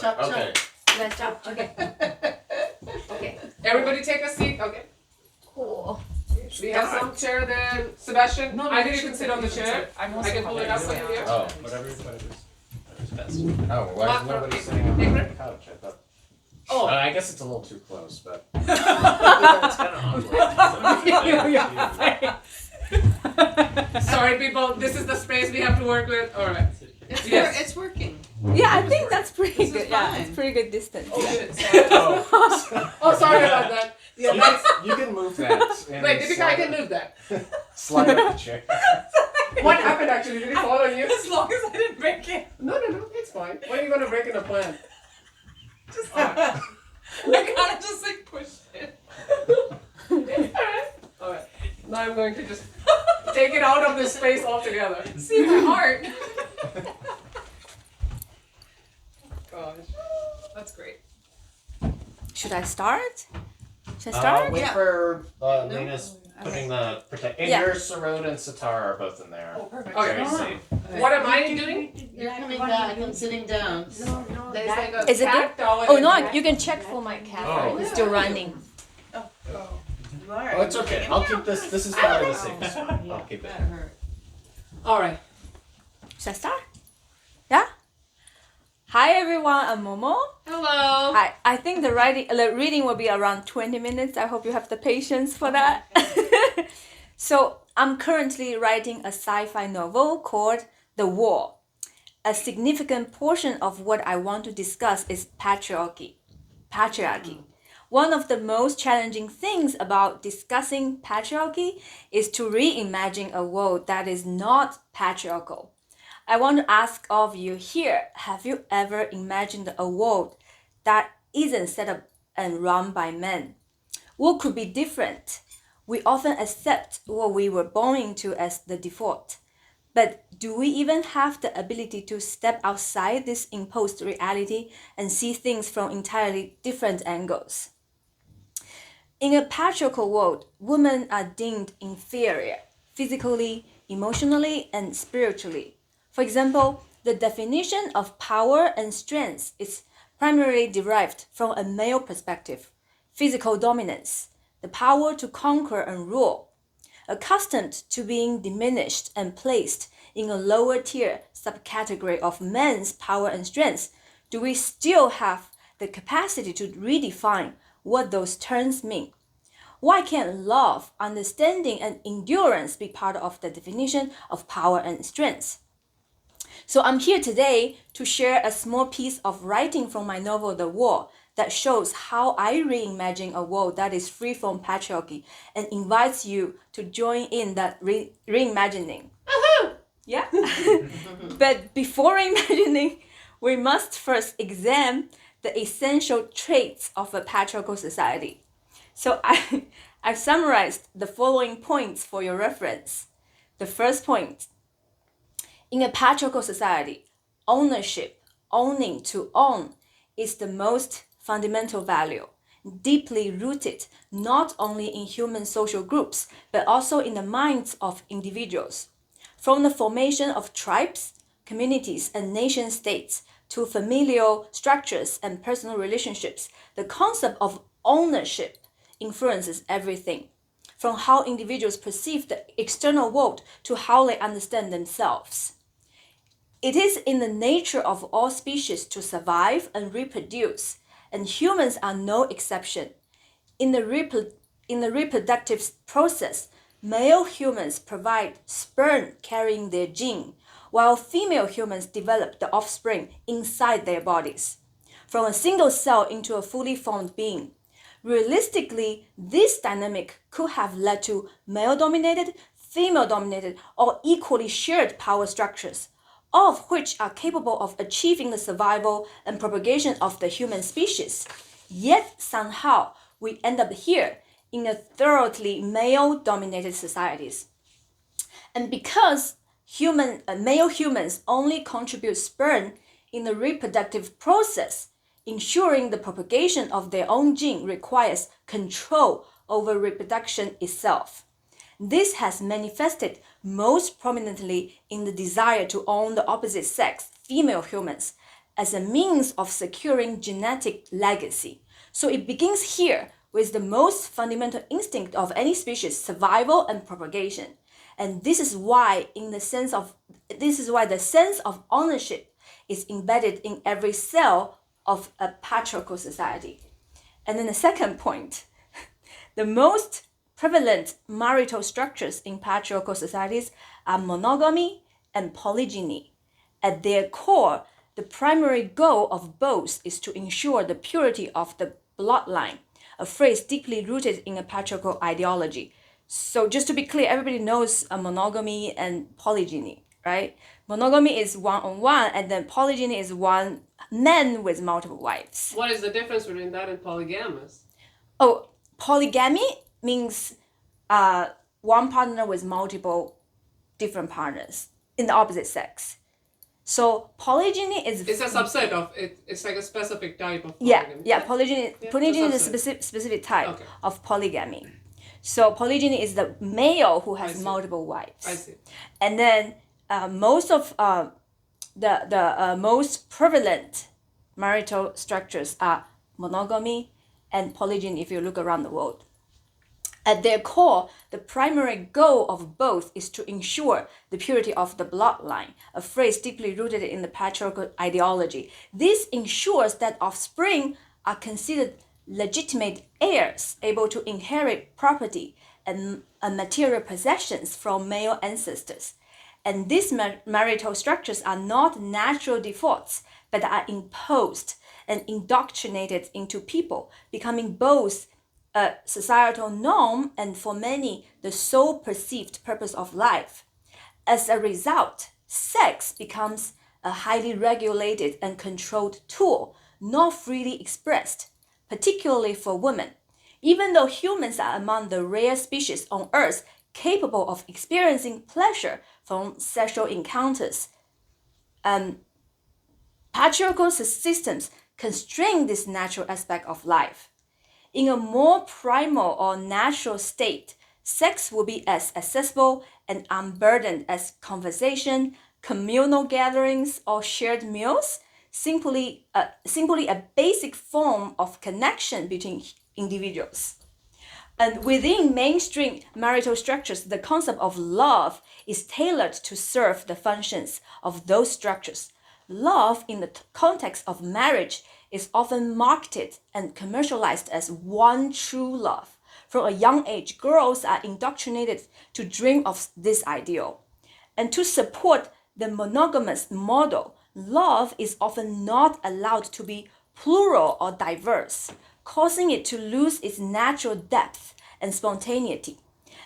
Chop, Okay. Let's chop. Okay. Okay. Everybody take a seat. Okay. Cool. We have some chair there. Sebastian, either you can sit on the chair. I can pull it up for you here. Oh. Whatever's best. Oh, why is nobody sitting on the couch? I thought. Oh. I guess it's a little too close, but. It's kind of awkward. Sorry, people. This is the space we have to work with. All right. Yes. It's working. Yeah, I think that's pretty This is good. Yeah, fine. it's pretty good distance. Oh, shit. Sorry. Oh, sorry about that. Yeah, you can move that. and Wait, Deepika, I slide can it- move that. Slide up the chair. What happened actually? Did it fall on you? As long as I didn't break it. No, it's fine. When are you gonna break in a plant? Just, Alright. I kind of just like pushed it. Alright. Now I'm going to just take it out of this space altogether. See my heart. Gosh. That's great. Should I start? Should I start? Wait Yeah. for Lena's putting the protect. And Yeah. your Sarod and Sitar are both in there. Oh, perfect. Okay. Very safe. What am I doing? You're coming back. I'm sitting down. There's like a Is it cat towel Oh in no, there. you can check for my camera. Oh. It's still running. Oh, it's okay. I'll keep this. This is probably the safest one. I'll keep it. That hurt. Alright. Should I start? Yeah? Hi everyone, I'm Momo. Hello. I think the reading will be around 20 minutes. I hope you have the patience for that. So I'm currently writing a sci-fi novel called The War. A significant portion of what I want to discuss is patriarchy. One of the most challenging things about discussing patriarchy is to reimagine a world that is not patriarchal. I want to ask all of you here, have you ever imagined a world that isn't set up and run by men? What could be different? We often accept what we were born into as the default. But do we even have the ability to step outside this imposed reality and see things from entirely different angles? In a patriarchal world, women are deemed inferior, physically, emotionally, and spiritually. For example, the definition of power and strength is primarily derived from a male perspective: physical dominance, the power to conquer and rule. Accustomed to being diminished and placed in a lower tier subcategory of men's power and strength, do we still have the capacity to redefine what those terms mean? Why can't love, understanding, and endurance be part of the definition of power and strength? So I'm here today to share a small piece of writing from my novel The War that shows how I reimagine a world that is free from patriarchy and invites you to join in that reimagining. Yeah. But before reimagining, we must first examine the essential traits of a patriarchal society. So I've summarized the following points for your reference. The first point: in a patriarchal society, ownership, owning to own, is the most fundamental value, deeply rooted not only in human social groups, but also in the minds of individuals. From the formation of tribes, communities, and nation states to familial structures and personal relationships, the concept of ownership influences everything, from how individuals perceive the external world to how they understand themselves. It is in the nature of all species to survive and reproduce, and humans are no exception. In the reproductive process, male humans provide sperm carrying their gene, while female humans develop the offspring inside their bodies, from a single cell into a fully formed being. Realistically, this dynamic could have led to male-dominated, female-dominated, or equally shared power structures, all of which are capable of achieving the survival and propagation of the human species. Yet somehow we end up here in a thoroughly male-dominated societies. And because male humans only contribute sperm in the reproductive process, ensuring the propagation of their own gene requires control over reproduction itself. This has manifested most prominently in the desire to own the opposite sex, female humans, as a means of securing genetic legacy. So it begins here with the most fundamental instinct of any species, survival and propagation. And this is why the sense of ownership is embedded in every cell of a patriarchal society. And then the second point, the most prevalent marital structures in patriarchal societies are monogamy and polygyny. At their core, the primary goal of both is to ensure the purity of the bloodline, a phrase deeply rooted in a patriarchal ideology. So just to be clear, everybody knows monogamy and polygyny, right? Monogamy is one-on-one, and then polygyny is one man with multiple wives. What is the difference between that and polygamous? Oh, polygamy means one partner with multiple different partners in the opposite sex. So polygyny is... It's a subset of it. It's like a specific type of polygamy. Polygyny is a specific type of polygamy. So polygyny is the male who has multiple wives. I see. And then most of the most prevalent marital structures are monogamy and polygyny if you look around the world. At their core, the primary goal of both is to ensure the purity of the bloodline, a phrase deeply rooted in the patriarchal ideology. This ensures that offspring are considered legitimate heirs, able to inherit property and material possessions from male ancestors. And these marital structures are not natural defaults, but are imposed and indoctrinated into people, becoming both a societal norm and for many the sole perceived purpose of life. As a result, sex becomes a highly regulated and controlled tool, not freely expressed, particularly for women. Even though humans are among the rare species on Earth capable of experiencing pleasure from sexual encounters, patriarchal systems constrain this natural aspect of life. In a more primal or natural state, sex will be as accessible and unburdened as conversation, communal gatherings, or shared meals, simply a basic form of connection between individuals. And within mainstream marital structures, the concept of love is tailored to serve the functions of those structures. Love in the context of marriage is often marketed and commercialized as one true love. From a young age, girls are indoctrinated to dream of this ideal. And to support the monogamous model, love is often not allowed to be plural or diverse, causing it to lose its natural depth and spontaneity.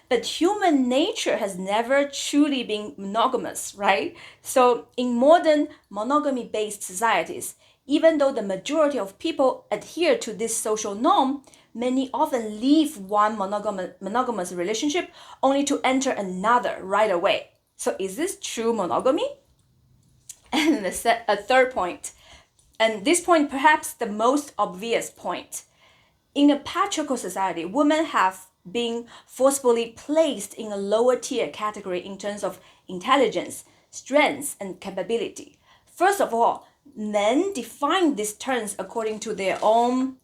But human nature has never truly been monogamous, right? So in modern monogamy-based societies, even though the majority of people adhere to this social norm, many often leave one monogamous relationship only to enter another right away. So is this true monogamy? And a third point, and this point perhaps the most obvious point. In a patriarchal society, women have been forcefully placed in a lower tier category in terms of intelligence, strength, and capability. First of all, men define these terms according to their own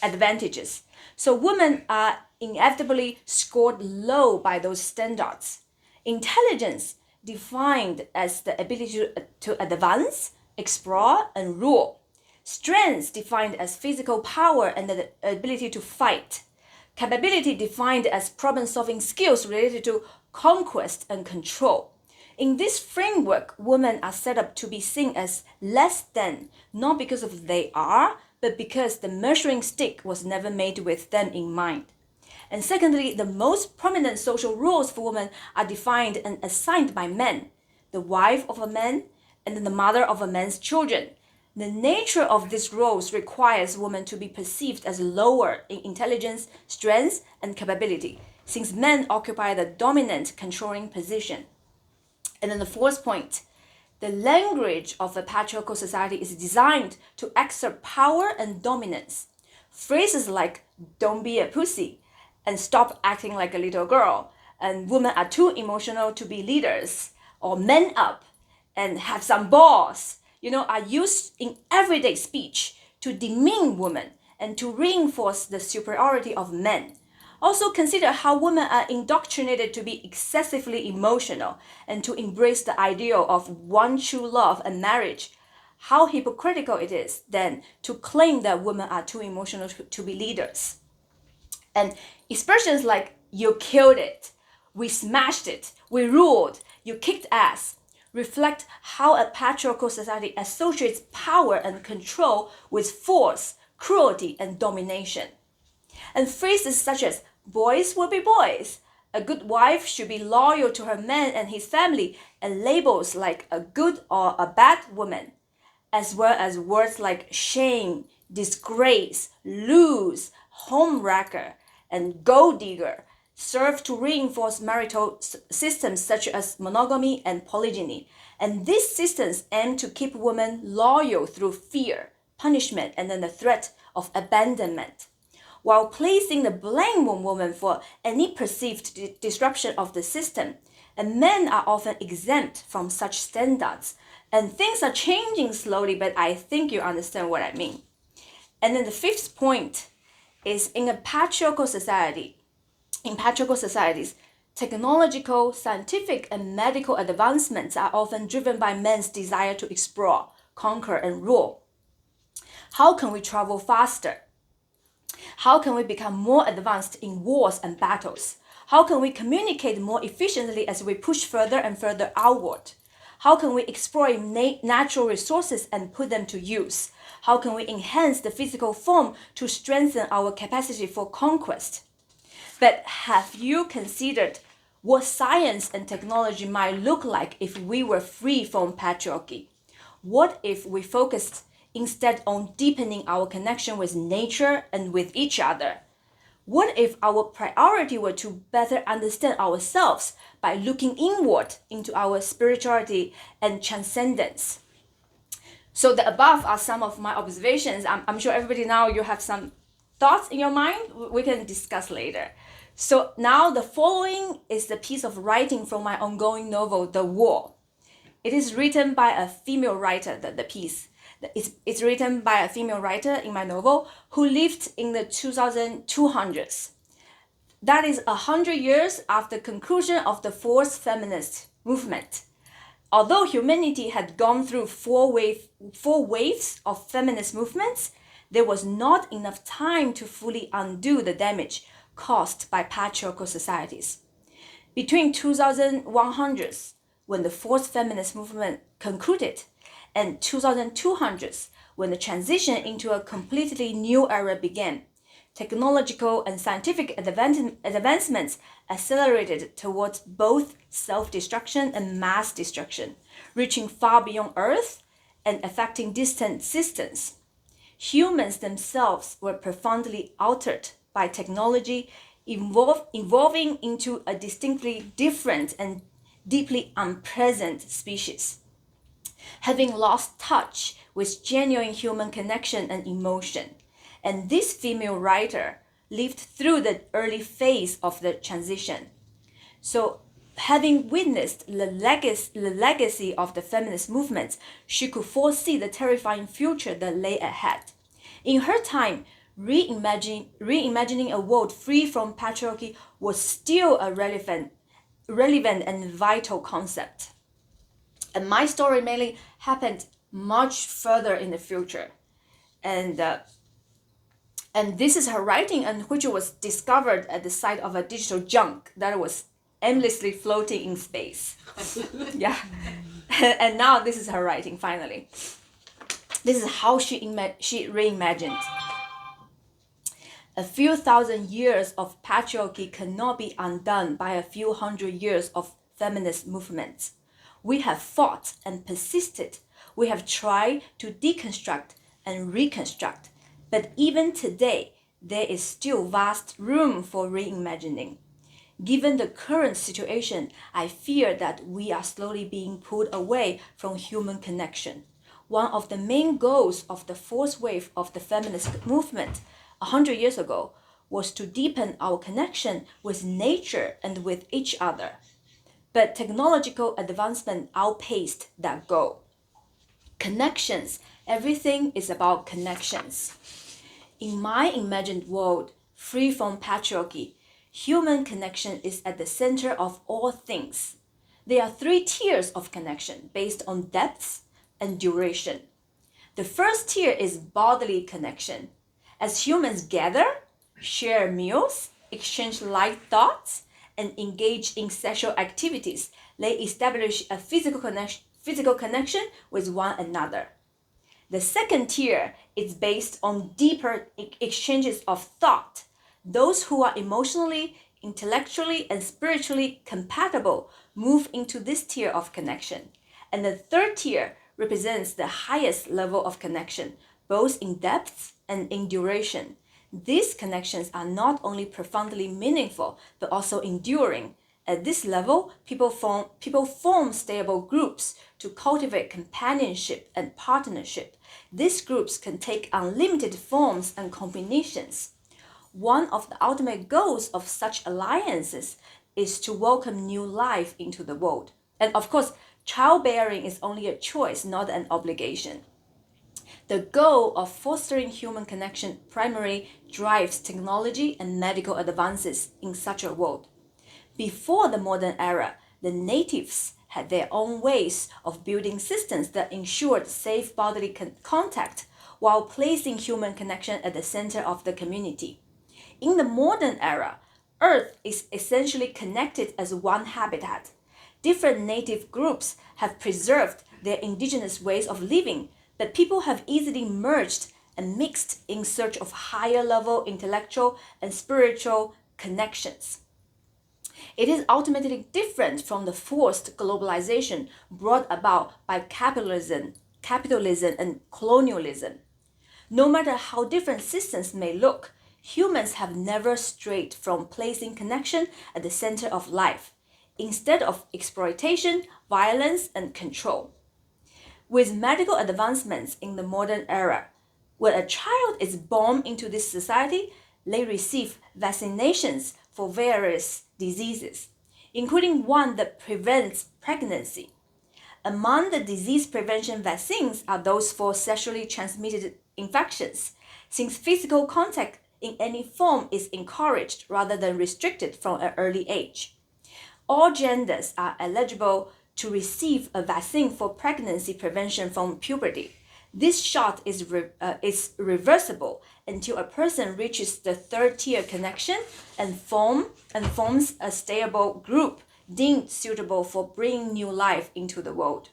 advantages. So women are inevitably scored low by those standards. Intelligence defined as the ability to advance, explore, and rule. Strength defined as physical power and the ability to fight. Capability defined as problem-solving skills related to conquest and control. In this framework, women are set up to be seen as less than, not because of they are, but because the measuring stick was never made with them in mind. And secondly, the most prominent social roles for women are defined and assigned by men, the wife of a man and the mother of a man's children. The nature of these roles requires women to be perceived as lower in intelligence, strength, and capability, since men occupy the dominant controlling position. And then the fourth point, the language of a patriarchal society is designed to exert power and dominance. Phrases like, "don't be a pussy," and "stop acting like a little girl," and "women are too emotional to be leaders," or "men up," and "have some balls," are used in everyday speech to demean women and to reinforce the superiority of men. Also consider how women are indoctrinated to be excessively emotional and to embrace the ideal of one true love and marriage. How hypocritical it is then to claim that women are too emotional to be leaders. And expressions like "you killed it," "we smashed it," "we ruled," "you kicked ass" reflect how a patriarchal society associates power and control with force, cruelty, and domination. And phrases such as "boys will be boys," "a good wife should be loyal to her man and his family," and labels like "a good" or "a bad woman," as well as words like shame, disgrace, lose, homewrecker, and gold digger, serve to reinforce marital systems such as monogamy and polygyny. And these systems aim to keep women loyal through fear, punishment, and then the threat of abandonment, while placing the blame on women for any perceived disruption of the system. And men are often exempt from such standards. And things are changing slowly, but I think you understand what I mean. And then the fifth point is in patriarchal societies, technological, scientific, and medical advancements are often driven by men's desire to explore, conquer, and rule. How can we travel faster? How can we become more advanced in wars and battles? How can we communicate more efficiently as we push further and further outward? How can we exploit natural resources and put them to use? How can we enhance the physical form to strengthen our capacity for conquest? But have you considered what science and technology might look like if we were free from patriarchy? What if we focused instead on deepening our connection with nature and with each other? What if our priority were to better understand ourselves by looking inward into our spirituality and transcendence? So the above are some of my observations. I'm sure everybody now you have some thoughts in your mind. We can discuss later. So now the following is the piece of writing from my ongoing novel, The War. It is written by a female writer, the piece. It's written by a female writer in my novel who lived in the 2200s. That is 100 years after the conclusion of the fourth feminist movement. Although humanity had gone through four waves of feminist movements, there was not enough time to fully undo the damage caused by patriarchal societies. Between 2100s, when the fourth feminist movement concluded, and 2200s, when the transition into a completely new era began, technological and scientific advancements accelerated towards both self-destruction and mass destruction, reaching far beyond Earth and affecting distant systems. Humans themselves were profoundly altered by technology, evolving into a distinctly different and deeply unpleasant species, having lost touch with genuine human connection and emotion. And this female writer lived through the early phase of the transition. So, having witnessed the legacy of the feminist movement, she could foresee the terrifying future that lay ahead. In her time, reimagining a world free from patriarchy was still a relevant and vital concept. And my story mainly happened much further in the future. And this is her writing, and which was discovered at the site of a digital junk that was aimlessly floating in space. Yeah. And now this is her writing, finally. This is how she reimagined. A few thousand years of patriarchy cannot be undone by a few hundred years of feminist movements. We have fought and persisted. We have tried to deconstruct and reconstruct. But even today, there is still vast room for reimagining. Given the current situation, I fear that we are slowly being pulled away from human connection. One of the main goals of the fourth wave of the feminist movement 100 years ago was to deepen our connection with nature and with each other. But technological advancement outpaced that goal. Connections. Everything is about connections. In my imagined world, free from patriarchy, human connection is at the center of all things. There are 3 tiers of connection based on depth and duration. The first tier is bodily connection. As humans gather, share meals, exchange light thoughts, and engage in sexual activities, they establish a physical connection with one another. The second tier is based on deeper exchanges of thought. Those who are emotionally, intellectually, and spiritually compatible move into this tier of connection. And the third tier represents the highest level of connection, both in depth and in duration. These connections are not only profoundly meaningful, but also enduring. At this level, people form stable groups to cultivate companionship and partnership. These groups can take unlimited forms and combinations. One of the ultimate goals of such alliances is to welcome new life into the world. And of course, childbearing is only a choice, not an obligation. The goal of fostering human connection primarily drives technology and medical advances in such a world. Before the modern era, the natives had their own ways of building systems that ensured safe bodily contact while placing human connection at the center of the community. In the modern era, Earth is essentially connected as one habitat. Different native groups have preserved their indigenous ways of living, but people have easily merged and mixed in search of higher level intellectual and spiritual connections. It is ultimately different from the forced globalization brought about by capitalism and colonialism. No matter how different systems may look, humans have never strayed from placing connection at the center of life, instead of exploitation, violence, and control. With medical advancements in the modern era, when a child is born into this society, they receive vaccinations for various diseases, including one that prevents pregnancy. Among the disease prevention vaccines are those for sexually transmitted infections, since physical contact in any form is encouraged rather than restricted from an early age. All genders are eligible to receive a vaccine for pregnancy prevention from puberty. This shot is reversible until a person reaches the third tier connection and forms a stable group deemed suitable for bringing new life into the world.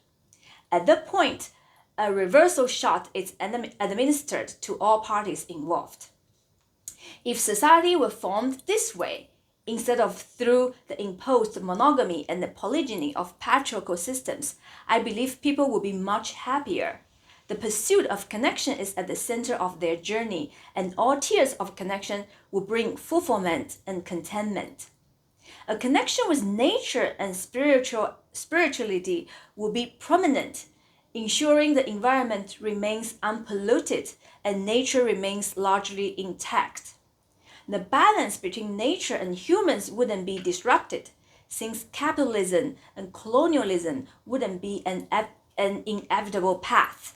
At that point, a reversal shot is administered to all parties involved. If society were formed this way, instead of through the imposed monogamy and the polygyny of patriarchal systems, I believe people would be much happier. The pursuit of connection is at the center of their journey, and all tiers of connection will bring fulfillment and contentment. A connection with nature and spirituality will be prominent, ensuring the environment remains unpolluted and nature remains largely intact. The balance between nature and humans wouldn't be disrupted, since capitalism and colonialism wouldn't be an inevitable path.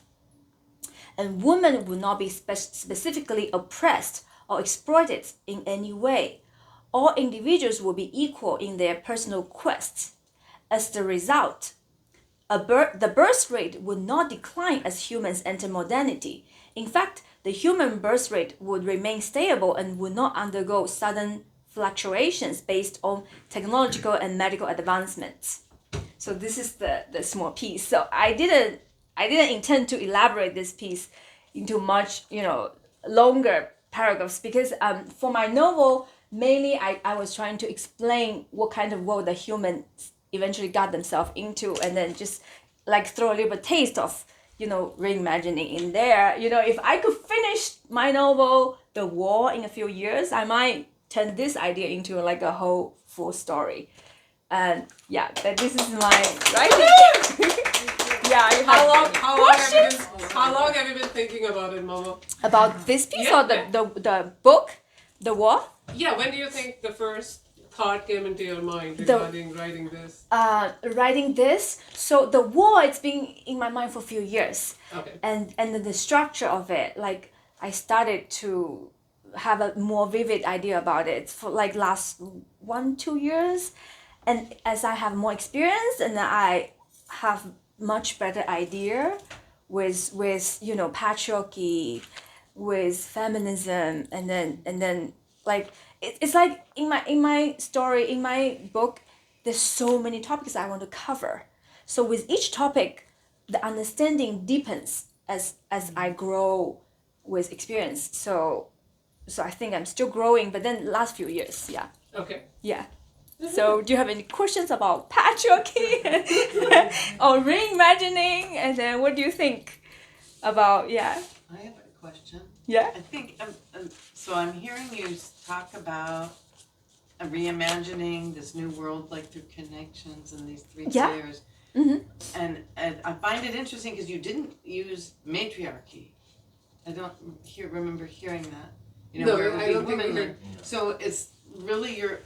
And women would not be specifically oppressed or exploited in any way. All individuals will be equal in their personal quests. As the result, the birth rate would not decline as humans enter modernity. In fact, the human birth rate would remain stable and would not undergo sudden fluctuations based on technological and medical advancements. So this is the small piece. So I didn't intend to elaborate this piece into much, longer paragraphs because for my novel, mainly I was trying to explain what kind of world the humans eventually got themselves into, and then just like throw a little bit taste of, reimagining in there. If I could finish my novel, The War, in a few years, I might turn this idea into like a whole full story. And yeah, but this is my writing. Yeah, How long have you been thinking about it, Momo? About this piece or the book, The War? Yeah, when do you think the first thought came into your mind regarding writing this? Writing this. So the war, it's been in my mind for a few years. Okay. And then the structure of it, like I started to have a more vivid idea about it for like last 1-2 years. And as I have more experience and I have much better idea with patriarchy, with feminism, and then like it's like in my story, in my book, there's so many topics I want to cover. So with each topic, the understanding deepens as I grow with experience. So I think I'm still growing, but then last few years, yeah. Okay. Yeah. So do you have any questions about patriarchy or reimagining? And then what do you think about, I have a question. Yeah. I think, so I'm hearing you talk about reimagining this new world, like through connections and these three Yeah. tiers. Mm-hmm. And I find it interesting because you didn't use matriarchy. I don't remember hearing that. No, where it would I be don't think we women-led. So it's really you're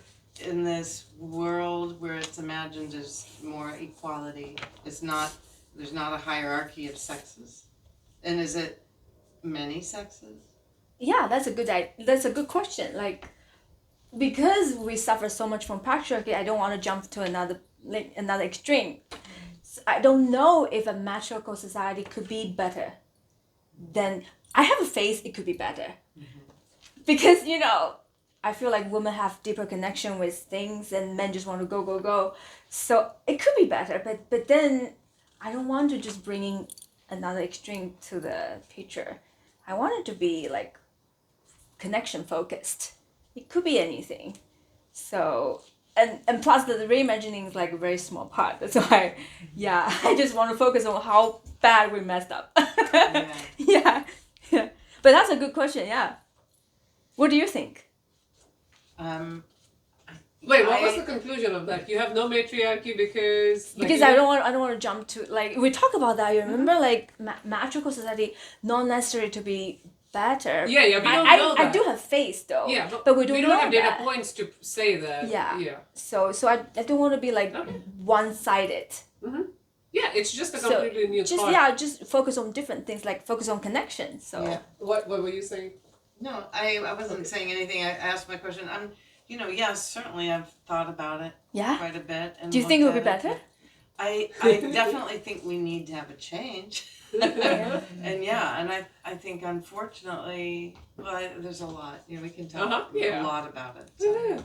in this world where it's imagined as more equality. There's not a hierarchy of sexes. And is it many sexes? Yeah, that's a good question. Like, because we suffer so much from patriarchy, I don't want to jump to another extreme. So I don't know if a matriarchal society could be better. Then I have a faith it could be better. Because I feel like women have deeper connection with things and men just want to go. So it could be better, but then I don't want to just bring in another extreme to the picture. I want it to be like connection focused. It could be anything. So and plus the reimagining is like a very small part. That's why I just want to focus on how bad we messed up. Yeah. But that's a good question, yeah. What do you think? Wait, what was the conclusion of that? You have no matriarchy because I don't want to jump to, like, we talk about that. You remember, like, matriarchal society not necessary to be better. Yeah, we don't know that. I do have faith though. Yeah, but we don't know have data that. points to say that. Yeah. So I don't want to be like one-sided. Mm-hmm. Yeah, it's just a completely new thought. Just focus on different things, like focus on connection. So What were you saying? No, I wasn't saying anything. I asked my question. Yes, certainly I've thought about it quite a bit. And do you think it would be looked at better? I definitely think we need to have a change. And I think unfortunately, there's a lot. We can talk a lot about it. So.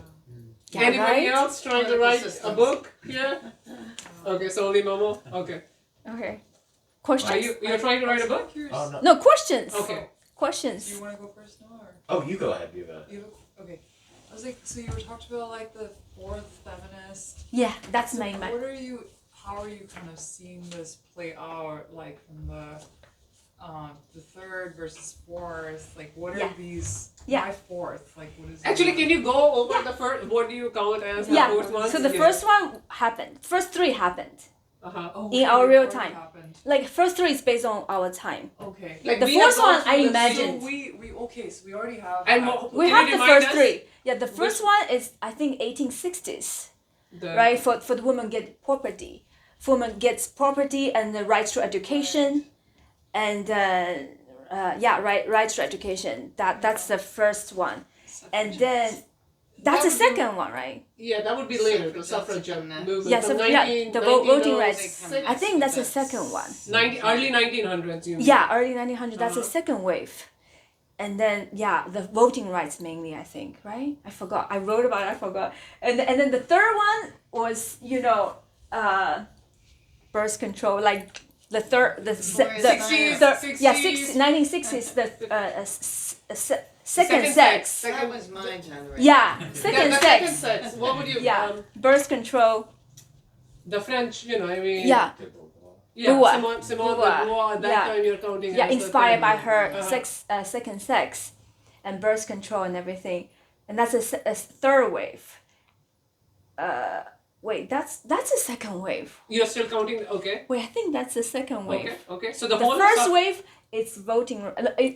Yeah, Anybody right? else trying to write a book here? Okay, so only Momo? Okay. Questions? You're trying to write a book? Oh, no. No, questions. Okay. Questions. Do you want to go first now, or? Oh, you go ahead. Okay. I was like, so you were talked about like the fourth feminist. Yeah, that's So my how are you kind of seeing this play out, like from the third versus fourth? Like, what are these? Why fourth? Like, what is? Actually, can you go over the first? What do you count as the fourth one? So the first one happened. First three happened. Oh, in our real already time. happened. Like first three is based on our time. Okay. Like The we first have gone one I through the- imagined. So we already have. And that. We Can have you the remind first us? three. Yeah, the first one is I think 1860s, right? For the woman get property. Woman gets property and the rights to education, and rights to education. That's the first one, and then that's the second one, right? Yeah, that would be later. The suffragette movement. Yeah, from the voting rights. 1906. I think that's the second one. Early 1900s. You mean. Yeah, early 1900s. That's the second wave. And then the voting rights mainly, I think, right? I forgot. I wrote about it. I forgot. And then the third one was birth control, like the third the 60s, third, 60s. yeah 1960s second sex. That was my generation. Yeah, second Second sex. sex. What would you? Yeah, birth control. The French, I mean. Yeah. Yeah, Beauvoir. Simone de Beauvoir. Beauvoir, at that Yeah. time you're counting Yeah, as the inspired third by one. her Uh-huh. second sex, and birth control and everything, and that's a third wave. Wait, that's a second wave. You're still counting, okay. Wait, I think that's the second wave. Okay. So the The whole first wave is voting.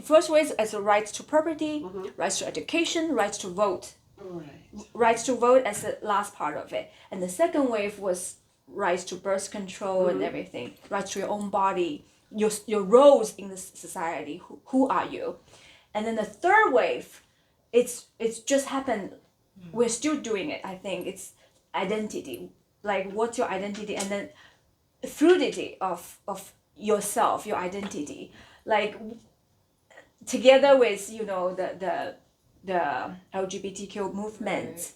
First wave is a rights to property, Mm-hmm. rights to education, rights to vote. Right to vote as the last part of it. And the second wave was rights to birth control and everything, rights to your own body, your roles in the society, who are you? And then the third wave, it's just happened, we're still doing it, I think. It's identity, like what's your identity, and then fluidity of yourself, your identity, like together with the LGBTQ movement.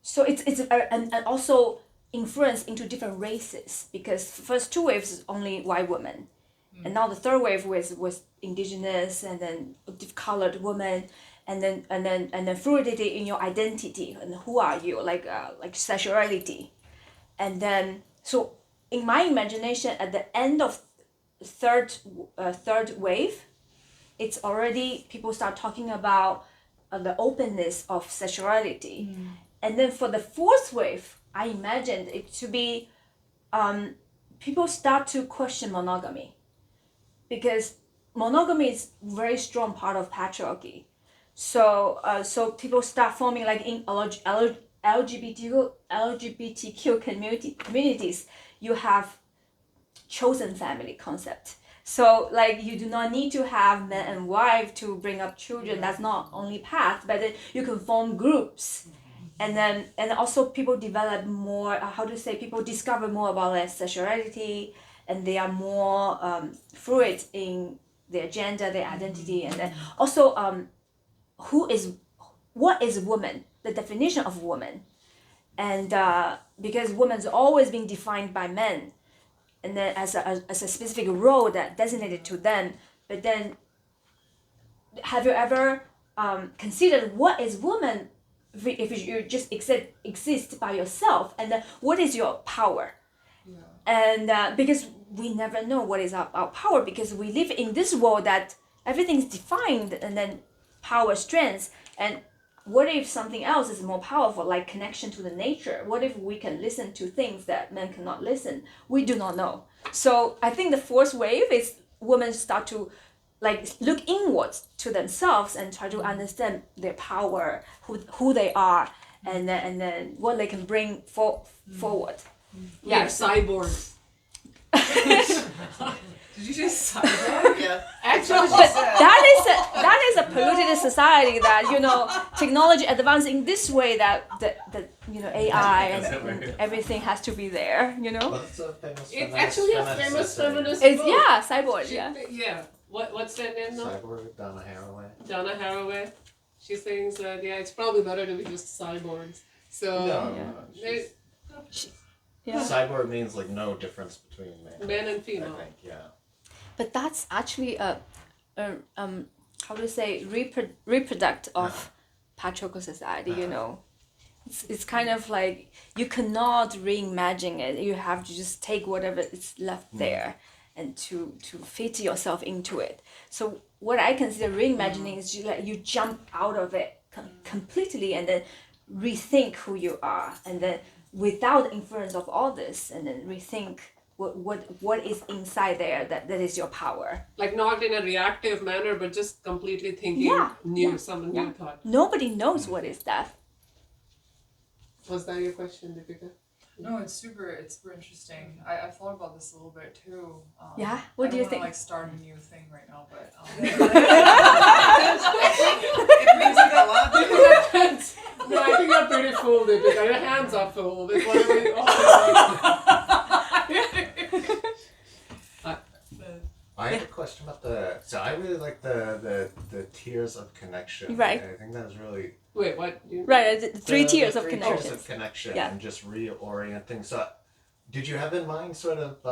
So it's and also influence into different races, because first two waves is only white women, and now the third wave was indigenous and then colored women, and then fluidity in your identity and who are you, like sexuality. And then so in my imagination, at the end of third wave, it's already people start talking about the openness of sexuality. And then for the fourth wave, I imagined it to be people start to question monogamy, because monogamy is very strong part of patriarchy. So people start forming, like in LGBTQ communities, you have chosen family concept. So like you do not need to have man and wife to bring up children. That's not only path, but then you can form groups. And also people develop more, people discover more about their sexuality, and they are more fluid in their gender, their identity. And then also what is woman, the definition of woman. And because woman's always been defined by men, and then as a specific role that designated to them. But then have you ever considered what is woman if you just exist by yourself, and then what is your power? And because we never know what is our power, because we live in this world that everything's defined, and then power, strength. And what if something else is more powerful, like connection to the nature? What if we can listen to things that men cannot listen? We do not know. So I think the fourth wave is women start to like look inwards to themselves and try to understand their power, who they are, and then what they can bring forward. Yeah, cyborgs. Did you say cyborg? Yeah. Actually, But that is a polluted society that technology advances in this way that the AI and everything has to be there. What's a famous it's actually a famous feminist It's book. cyborg. Yeah. What's that name now? Cyborg, Donna Haraway. Donna Haraway. She thinks that it's probably better to be just cyborgs. So they- Cyborg means like no difference between man and female. I think, yeah. But that's actually reproduct of patriarchal society. It's kind of like you cannot reimagine it. You have to just take whatever is left there and to fit yourself into it. So what I consider reimagining is you jump out of it completely and then rethink who you are, and then without the influence of all this, and then rethink what is inside there that is your power. Like not in a reactive manner, but just completely thinking new thought. Nobody knows what is that. Was that your question, Deepika? No, it's super interesting. I thought about this a little bit too. What do you think? I don't want to like start a new thing right now, but It brings like a lot to it. No, I think you're pretty full, Deepika. Your hands are full with whatever you I have a question about so I really like the tiers of connection. Right. I think that was really Wait, what? Right, the three tiers of three connection. tiers of connection Yeah. and just reorienting. So, did you have in mind sort of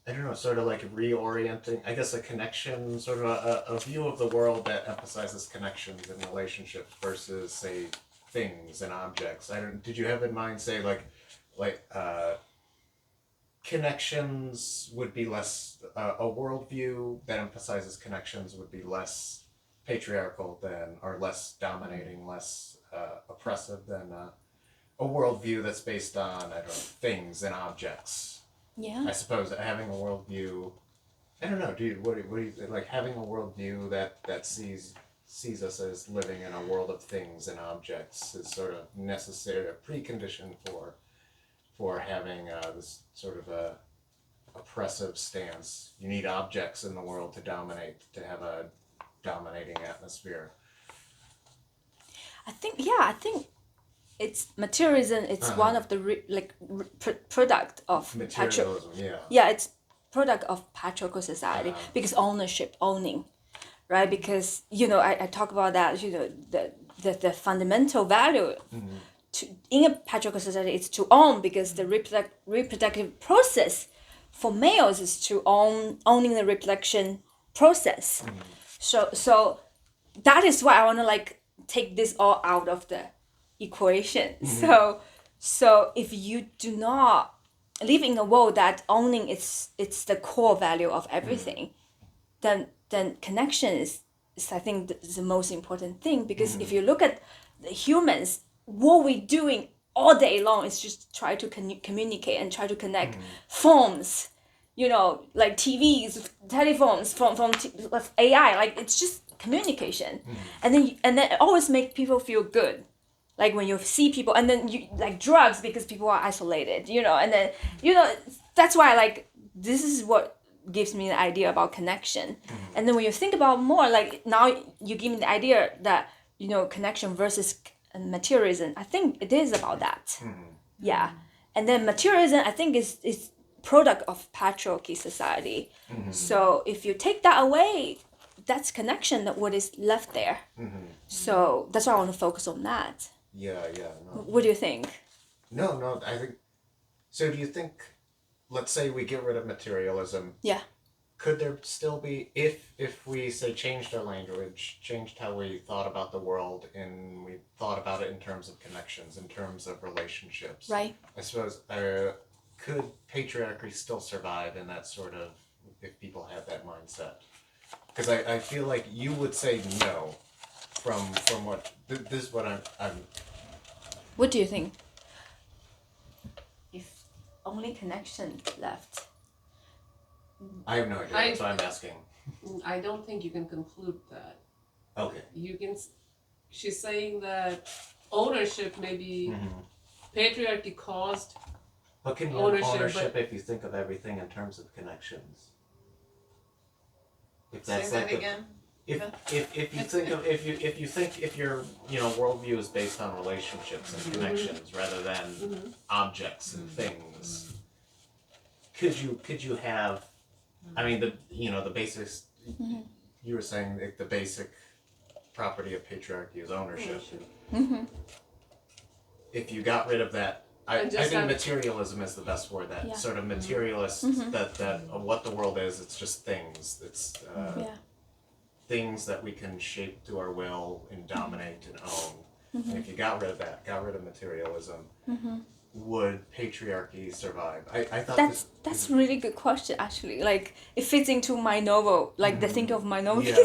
I don't know, sort of like reorienting? I guess a connection, sort of a view of the world that emphasizes connections and relationships versus say things and objects. Did you have in mind say like connections would be less a worldview that emphasizes connections would be less patriarchal than, or less dominating, less oppressive than a worldview that's based on, I don't know, things and objects. Yeah. I suppose having a worldview, I don't know, what do you like having a worldview that sees sees us as living in a world of things and objects is sort of necessary, a precondition for having this sort of a oppressive stance. You need objects in the world to dominate, to have a dominating atmosphere. I think it's materialism. It's one of the product of Materialism, yeah. Yeah, it's product of patriarchal society because owning, right? Because I talk about that. The fundamental value in a patriarchal society is to own, because the reproductive process for males is to owning the reproduction process. So that is why I want to take this all out of the equation. So if you do not live in a world that owning it's the core value of everything, then connection is I think the most important thing, because if you look at the humans, what we're doing all day long is just try to communicate and try to connect phones, like TVs, telephones, from AI, like it's just communication. And then it always make people feel good, like when you see people, and then you like drugs because people are isolated, and then that's why this is what gives me the idea about connection. And then when you think about more, like now you give me the idea that connection versus materialism, I think it is about that. Yeah. And then materialism, I think is product of patriarchy society. So if you take that away, that's connection, that what is left there. So that's why I want to focus on that. Yeah. No. What do you think? No, I think. So do you think, let's say we get rid of materialism. Yeah. Could there still be, if we say changed our language, changed how we thought about the world, and we thought about it in terms of connections, in terms of relationships. Right. I suppose, could patriarchy still survive in that sort of, if people have that mindset? Because I feel like you would say no, from what, this is what I'm. What do you think? If only connection left. I have no idea, that's why I'm asking. I don't think you can conclude that. Okay. She's saying that ownership maybe patriarchy caused But can you have ownership if you think of everything in terms of connections? If that's Say that again. If you think if your worldview is based on relationships and connections rather than objects and things, could you have, I mean the basics, you were saying that the basic property of patriarchy is ownership. If you got rid of that, I think materialism is the best word. That sort of materialist that what the world is, it's just things. It's things that we can shape to our will and dominate and own. And if you got rid of that, got rid of materialism, would patriarchy survive? I thought that's a really good question, actually. Like it fits into my novel, like the thinking of my novel. Yeah,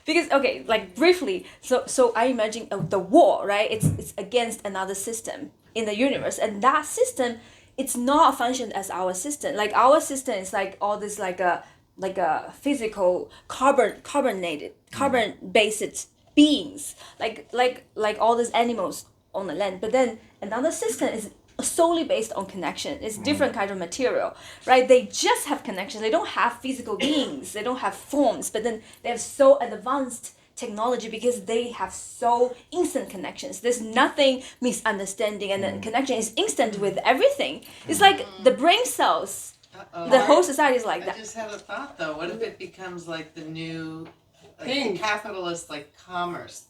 because okay, like briefly, so I imagine the war, right? It's against another system in the universe, and that system, it's not a function as our system. Like our system is like all this like a physical carbon based beings, like all these animals on the land. But then another system is solely based on connection. It's different kind of material, right? They just have connection. They don't have physical beings. They don't have forms. But then they have so advanced technology because they have so instant connections. There's nothing misunderstanding, and the connection is instant with everything. It's like the brain cells. The whole society is like that. I just had a thought though. What if it becomes like the new the capitalist, like commerce?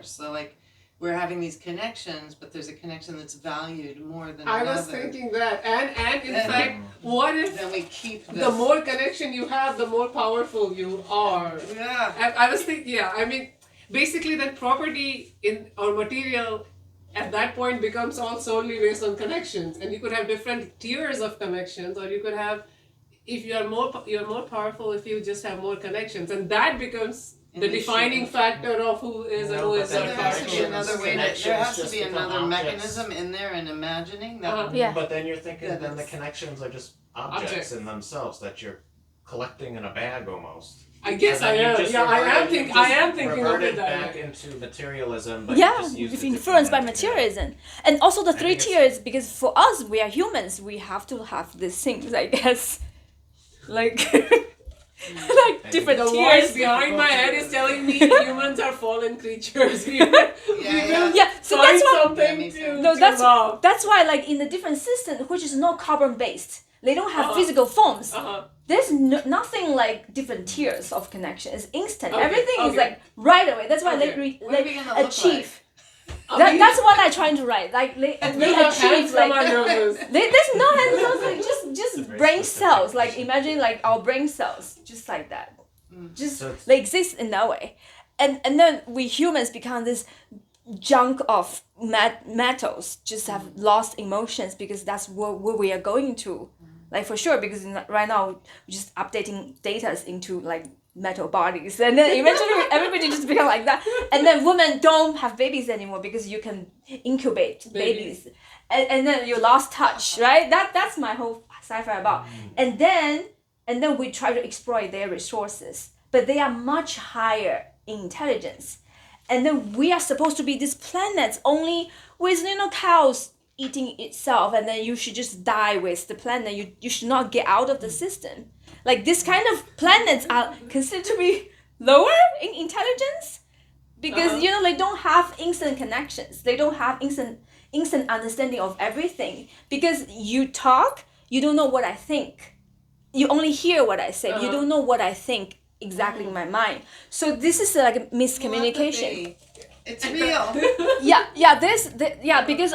So like we're having these connections, but there's a connection that's valued more than another. I was thinking that, and in fact, what if then we keep this? the more connection you have, the more powerful you are? Yeah. I was thinking, I mean, basically that property or material at that point becomes all solely based on connections, and you could have different tiers of connections, or you could have, if you're more powerful if you just have more connections, and that becomes the defining factor of who is and who is But not there has to be powerful. another way. There has to just be become another objects. mechanism in there, and imagining that. Yeah. But then you're thinking That then the it's- connections are just objects in themselves that you're collecting in a bag almost. I guess So I then you am. just Yeah, I am reverted- think you I just am thinking of it reverted that back way. into materialism, but Yeah, you just used a different influenced by word, yeah. materialism. And also the I three think it's- tiers, because for us, we are humans, we have to have these things, I guess. Like, like different The tiers. voice behind my head is telling me humans are fallen creatures. We will Yeah, so find that's why, something Yeah, to, no, to that's love. that's why, like in the different system, which is not carbon based, they don't have Uh-huh. physical forms. Uh-huh. There's nothing like different tiers of connection. It's instant. Okay, Everything is okay. like right away. That's why Okay. What are we gonna look achieve. I That, mean, that's what I'm trying to write. Like they we have hands achieve from like our noses. there's no hands, like It's just a very brain specific cells. Like definition. imagine like our brain cells, just like that. Just So it's- they exist in that way, and then we humans become this junk of metals, just have lost emotions because that's where we are going to, like for sure. Because right now we're just updating data into like metal bodies, and then eventually everybody just become like that. And then women don't have babies anymore because you can incubate babies, and then you lost touch, right? That's my whole sci-fi about. And then we try to exploit their resources, but they are much higher in intelligence. And then we are supposed to be these planets only with cows eating itself, and then you should just die with the planet. You should not get out of the system. Like this kind of planets are considered to be lower in intelligence because they don't have instant connections. They don't have instant understanding of everything. Because you talk, you don't know what I think. You only hear what I say. You don't know what I think exactly in my mind. So this is like a miscommunication. It's real. Because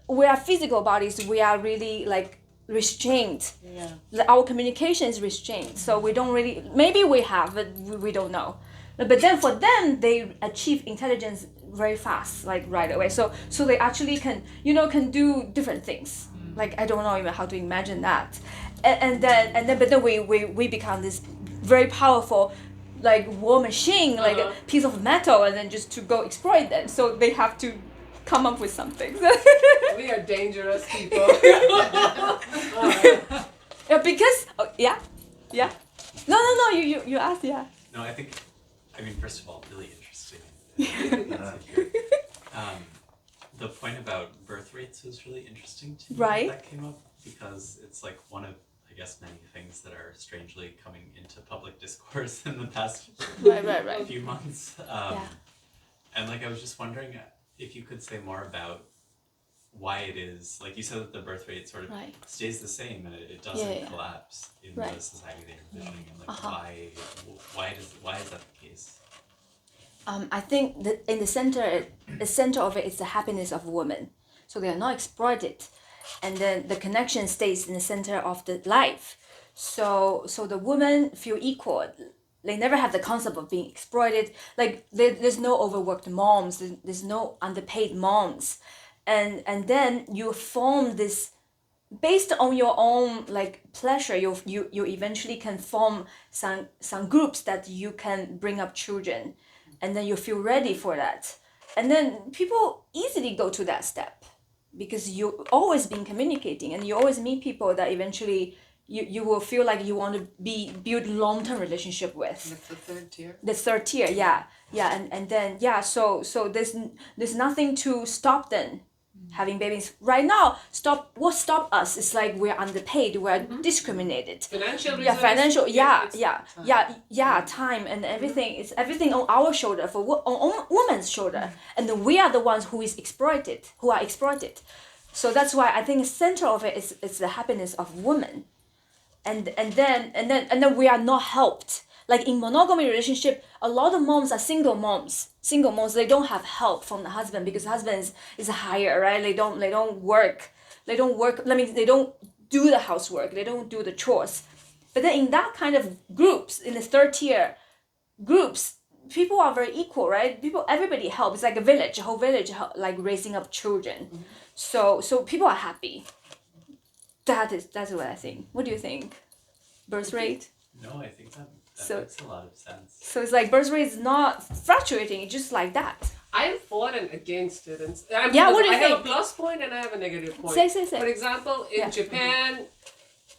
we are physical bodies, we are really like restrained. Yeah. Our communication is restrained, so we don't really, maybe we have, but we don't know. But then for them, they achieve intelligence very fast, like right away. So they actually can do different things. Like I don't know even how to imagine that. And then we become this very powerful like war machine, like a piece of metal, and then just to go exploit them. So they have to come up with something. We are dangerous people. Yeah, because no, you asked, yeah. No, I mean, first of all, really interesting. The point about birth rates was really interesting to me. Right. That came up because it's like one of, I guess, many things that are strangely coming into public discourse in the past Right. few months. And like I was just wondering if you could say more about why it is, like you said that the birth rate sort of Right. stays the same and it doesn't Yeah. collapse in Right. the society that you're envisioning, and like why is that the case? I think that in the center of it is the happiness of women. So they are not exploited, and then the connection stays in the center of the life. So the women feel equal. They never have the concept of being exploited. Like there's no overworked moms. There's no underpaid moms, and then you form this based on your own like pleasure. You eventually can form some groups that you can bring up children, and then you feel ready for that. And then people easily go to that step because you've always been communicating, and you always meet people that eventually you will feel like you want to build long-term relationship with. That's the third tier. The third tier, and then so there's nothing to stop them having babies right now. What stop us is like we're underpaid, we're discriminated. Financial reasons. Financial, it's time and everything. It's everything on our shoulder, on woman's shoulder, and then we are the ones who are exploited. So that's why I think the center of it is the happiness of women, and then we are not helped. Like in monogamy relationship, a lot of moms are single moms. Single moms, they don't have help from the husband because the husband is higher, right? They don't work. They don't do the housework. They don't do the chores. But then in that kind of groups, in the third tier groups, people are very equal, right? Everybody helps. It's like a whole village, like raising up children. So people are happy. That's what I think. What do you think? Birth rate? No, I think that makes a lot of sense. So it's like birth rate is not fluctuating. It's just like that. I'm for and against it. And What do you I have a think? plus point and I have a negative point. Say. For example, in Yeah. Japan,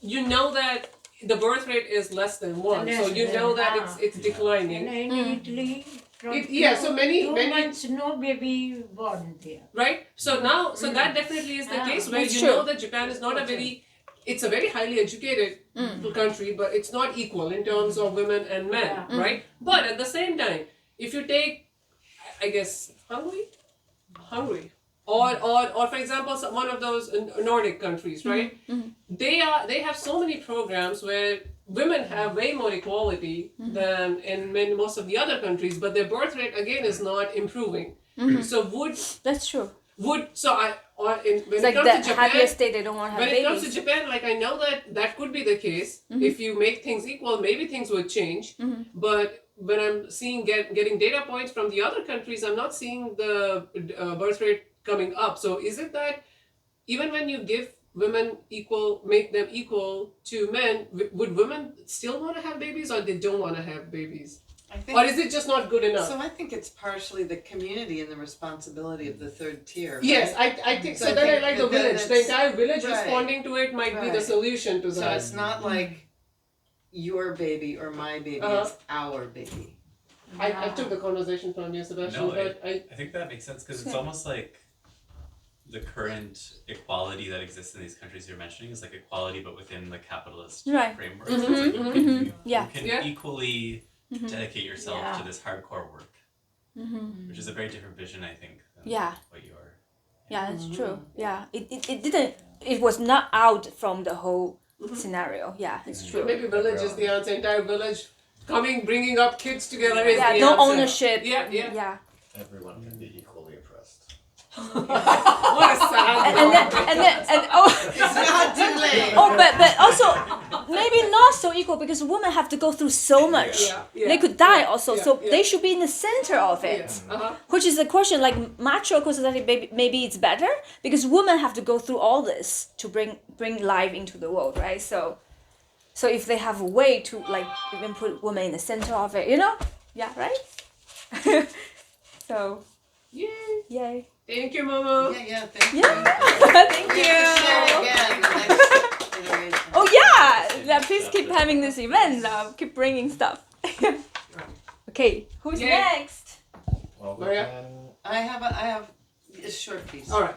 you know that the birth rate is less than 1, so you know that it's declining. And in Italy, from So many 2 months, no baby born there. Right? So now, so that definitely is the case where That's you true. know that Japan is not it's a very highly educated country, but it's not equal in terms of women and men, Yeah. right? But at the same time, if you take, I guess, Hungary, or for example, one of those Nordic countries, right? They have so many programs where women have way more equality than in most of the other countries, but their birth rate again is not improving. So That's true. when It's it like comes the to Japan, happiest state, they don't want to have when it comes to babies. Japan, like I know that could be the case. If you make things equal, maybe things would change. But when I'm seeing getting data points from the other countries, I'm not seeing the birth rate coming up. So is it that even when you give women make them equal to men, would women still want to have babies, or they don't want to have babies? I think, Or is it just not good enough? so I think it's partially the community and the responsibility of the third tier. Right? Yes, I think so. So I Then I think like the that village. The it's- entire village right. responding to it might be the Right. solution to So that. it's not like your baby or my baby, it's our baby. I took the conversation from you, Sebastian, No, but I I think that makes sense because it's almost like the current equality that exists in these countries you're mentioning is like equality but within the capitalist Right. framework. So it's like Yeah. you can Yeah. equally dedicate yourself Yeah. to this hardcore work, which is a very different vision, I think, than Yeah. what you are. Yeah, that's true. Yeah, it didn't. It was not out from the whole scenario. Yeah, it's true. maybe village is the answer. Entire village bringing up kids together is Yeah, the no answer. ownership. Yeah, yeah. Yeah. Everyone can be equally oppressed. What a sad It's not too late. but also maybe not so equal because women have to go through so much. Yeah, They could die also, so yeah. they should be in the center of it. Yes. Uh-huh. Which is the question, like matriarchal society, maybe it's better because women have to go through all this to bring life into the world, right? So if they have a way to like even put women in the center of it, yeah, right? So, Yay. yay. Thank you, Momo. Yeah, thank you. Thank We have to share you. again the next iteration. Oh yeah, please keep having this event. Keep bringing stuff. Okay, who's Yay. next? Well, Maria? I have a short piece. All right.